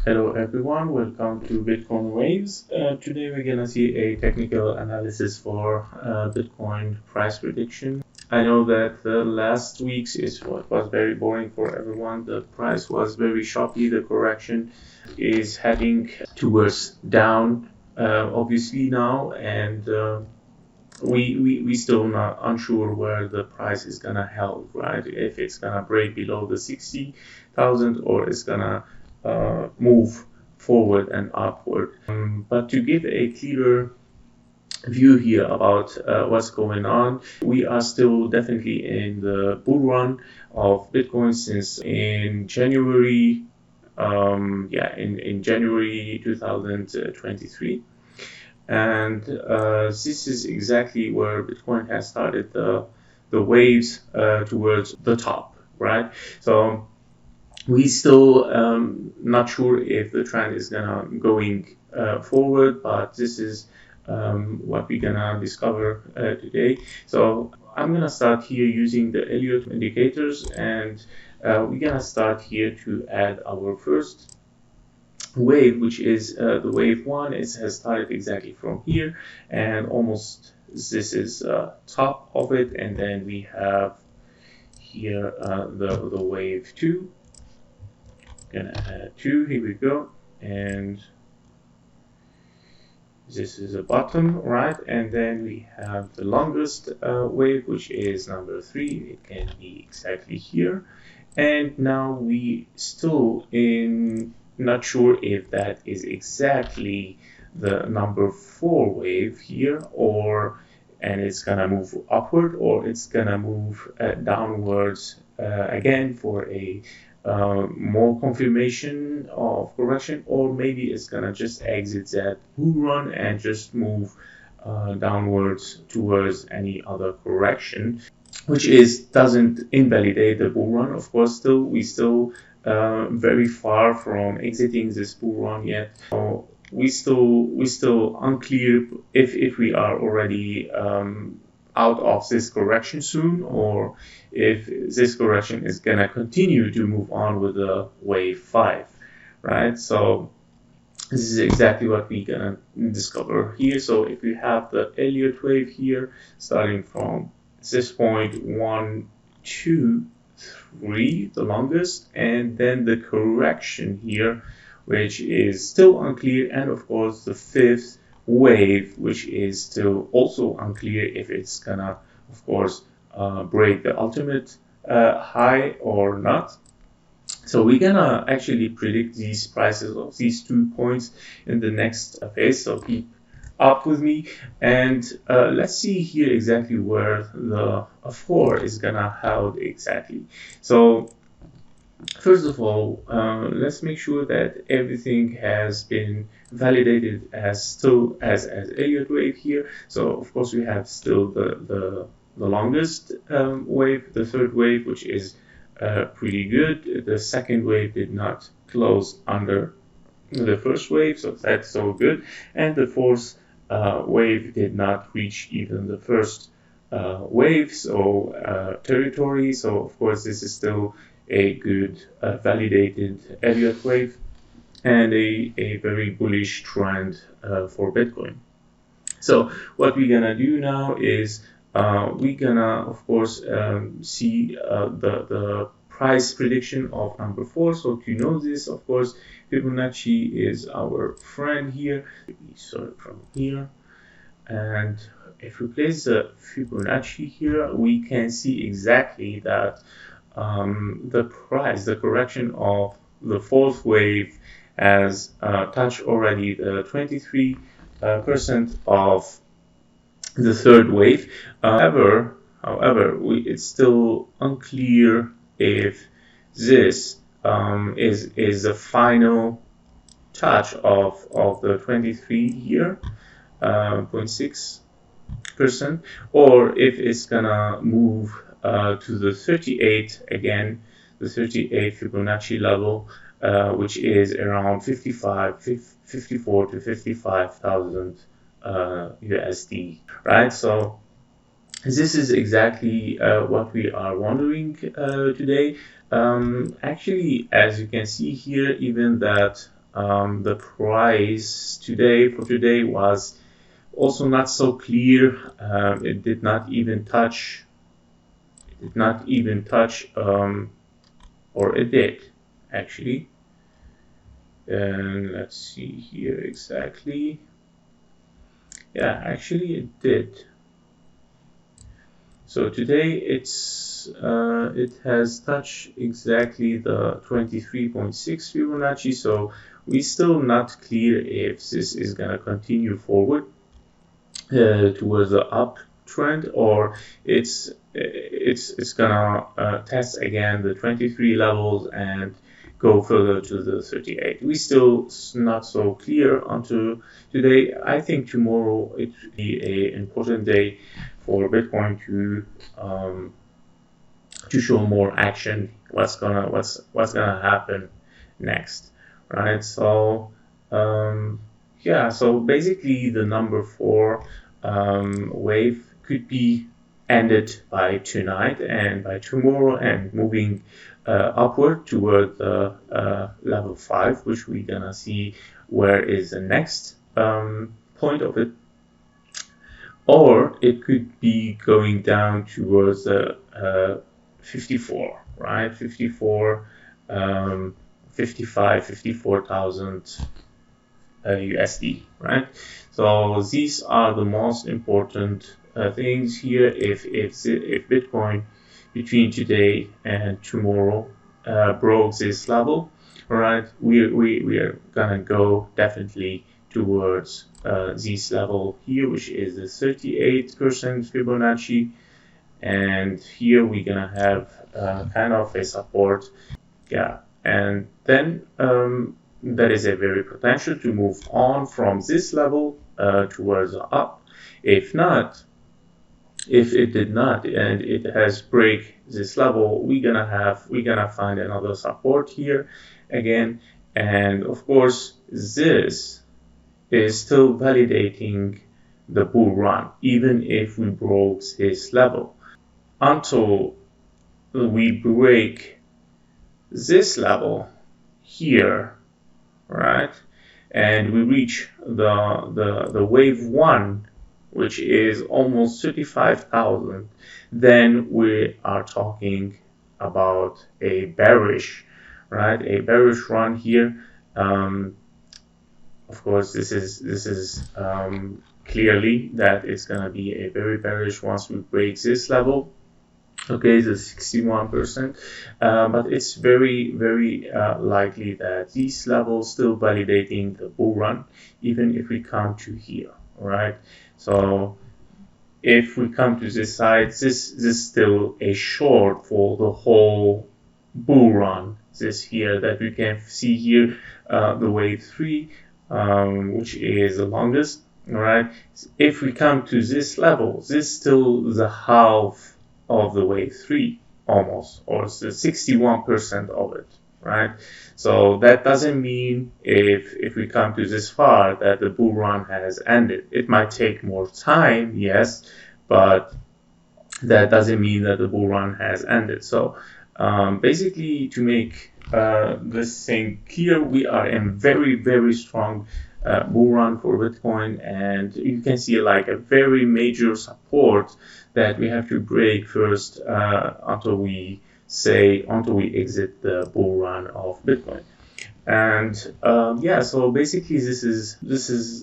Hello everyone, welcome to Bitcoin Waves. Today we're gonna see a technical analysis for Bitcoin price prediction. I know that the last week's was very boring for everyone. The price was very choppy. The correction is heading towards down, obviously now, and we still not unsure where the price is gonna held, right? If it's gonna break below the 60,000 or it's gonna move forward and upward. But to give a clearer view here about what's going on, we are still definitely in the bull run of Bitcoin since in January, in January 2023. And this is exactly where Bitcoin has started the waves towards the top, right? So we still not sure if the trend is going forward, but this is what we're gonna discover today. So I'm gonna start here using the Elliott indicators, and we're gonna start here to add our first wave, which is the wave 1. It has started exactly from here, and almost this is top of it, and then we have here the wave 2. Gonna add 2, here we go, and this is a bottom, right? And then we have the longest wave, which is number 3. It can be exactly here, and now we still not sure if that is exactly the number 4 wave here, and it's gonna move upward, or it's gonna move downwards again for a more confirmation of correction, or maybe it's gonna just exit that bull run and just move downwards towards any other correction, which doesn't invalidate the bull run. Of course, we still very far from exiting this bull run yet. So we still unclear if we are already out of this correction soon, or if this correction is gonna continue to move on with the wave 5, right? So this is exactly what we're gonna discover here. So if we have the Elliott wave here, starting from this point 1, 2, 3, the longest, and then the correction here, which is still unclear, and of course the 5th wave, which is still also unclear if it's gonna, of course, break the ultimate high or not. So we're gonna actually predict these prices of these 2 points in the next phase, so keep up with me, and let's see here exactly where the 4 is gonna hold exactly. So first of all, let's make sure that everything has been validated as Elliott wave here. So of course we have still the longest wave, the 3rd wave, which is pretty good. The 2nd wave did not close under the 1st wave, so that's so good. And the 4th wave did not reach even the 1st wave, so territory. So of course this is still a good validated Elliott wave and a very bullish trend for Bitcoin. So what we're gonna do now is we're gonna, of course, see the price prediction of number 4. So to know this, of course, Fibonacci is our friend here. We start from here, and if we place the Fibonacci here, we can see exactly that the correction of the 4th wave has touched already the 23% of the 3rd wave. However, it's still unclear if this is the final touch of the 23 here, 0.6%, or if it's gonna move to the 38 again, the 38 Fibonacci level, which is around 54 to 55,000 USD, right? So this is exactly what we are wondering today. Actually, as you can see here, even that the price for today was also not so clear. It did not even touch. Or it did actually. And let's see here exactly. Yeah, actually it did. So today it has touched exactly the 23.6 Fibonacci. So we're still not clear if this is gonna continue forward towards the uptrend, or it's gonna test again the 23 levels and go further to the 38. We still not so clear until today. I think tomorrow it will be an important day for Bitcoin to show more action. What's gonna happen next, right? So yeah, so basically the number 4 wave could be ended by tonight and by tomorrow, and moving upward toward the level 5, which we're gonna see where is the next point of it. Or it could be going down towards the 54, right? 54, 54,000 USD, right? So these are the most important things here. If Bitcoin between today and tomorrow broke this level, right, we are gonna go definitely towards this level here, which is the 38% Fibonacci, and here we're gonna have kind of a support, yeah, and then that is a very potential to move on from this level towards up. If it did not and it has break this level, we're gonna find another support here again, and of course this is still validating the bull run even if we broke this level. Until we break this level here, right, and we reach the wave 1, which is almost 35,000, then we are talking about a bearish, right, a bearish run here. Of course, this is clearly that it's gonna be a very bearish once we break this level. Okay, the 61%, but it's very likely that these levels still validating the bull run, even if we come to here, right? So if we come to this side, this is still a short for the whole bull run. This here that we can see here, the wave 3, which is the longest, all right? If we come to this level, this is still the half of the wave 3 almost, or it's the 61% of it, right? So that doesn't mean if we come to this far that the bull run has ended. It might take more time, yes, but that doesn't mean that the bull run has ended. So basically, to make this thing clear, we are in very strong bull run for Bitcoin, and you can see like a very major support that we have to break first until we exit the bull run of Bitcoin. And yeah, so basically this is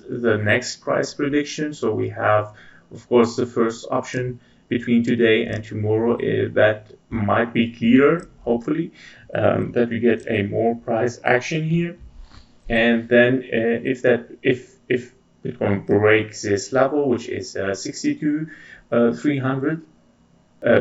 the next price prediction. So we have, of course, the first option between today and tomorrow that might be clearer, hopefully, that we get a more price action here. And then if Bitcoin breaks this level, which is 62,300,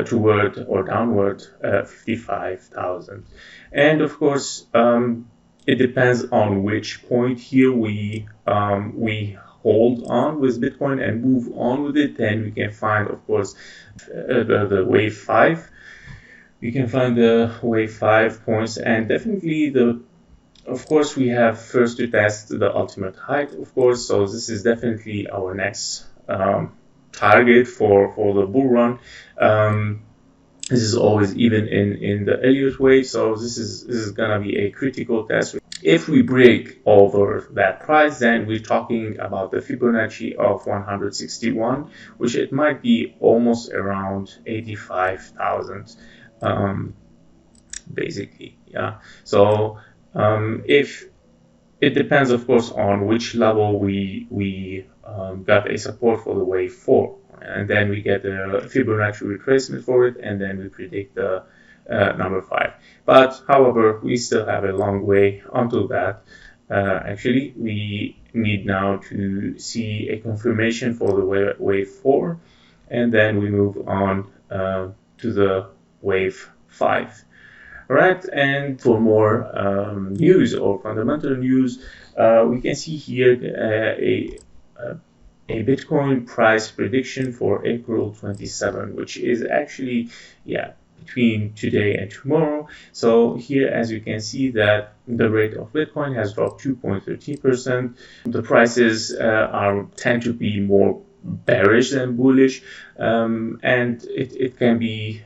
toward or downward 55,000. And of course, it depends on which point here we hold on with Bitcoin and move on with it. Then we can find, of course, the wave 5. We can find the wave 5 points, and definitely of course, we have first to test the ultimate height, of course. So this is definitely our next target for the bull run. This is always even in the Elliott Wave. So this is gonna be a critical test. If we break over that price, then we're talking about the Fibonacci of 161, which it might be almost around 85,000, basically. Yeah. So if it depends, of course, on which level we got a support for the wave 4, and then we get a Fibonacci retracement for it, and then we predict the number 5. But however, we still have a long way until that. Actually, we need now to see a confirmation for the wave 4, and then we move on to the wave 5. Right, and for more news or fundamental news, we can see here a Bitcoin price prediction for April 27, which is actually, yeah, between today and tomorrow. So here, as you can see, that the rate of Bitcoin has dropped 2.13%. The prices tend to be more bearish than bullish, and it can be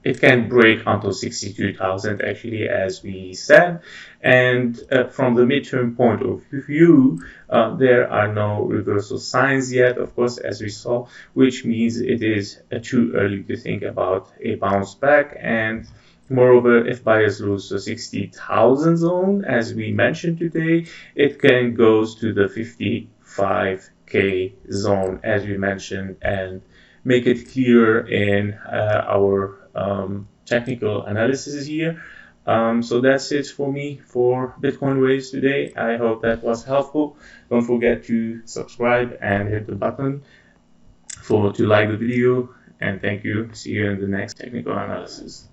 it can break until 62,000, actually, as we said. And from the midterm point of view, there are no reversal signs yet, of course, as we saw, which means it is too early to think about a bounce back. And moreover, if buyers lose the 60,000 zone, as we mentioned today, it can go to the 55K zone, as we mentioned, and make it clear in our technical analysis here. So that's it for me for Bitcoin Waves today. I hope that was helpful. Don't forget to subscribe and hit the button to like the video. And thank you. See you in the next technical analysis.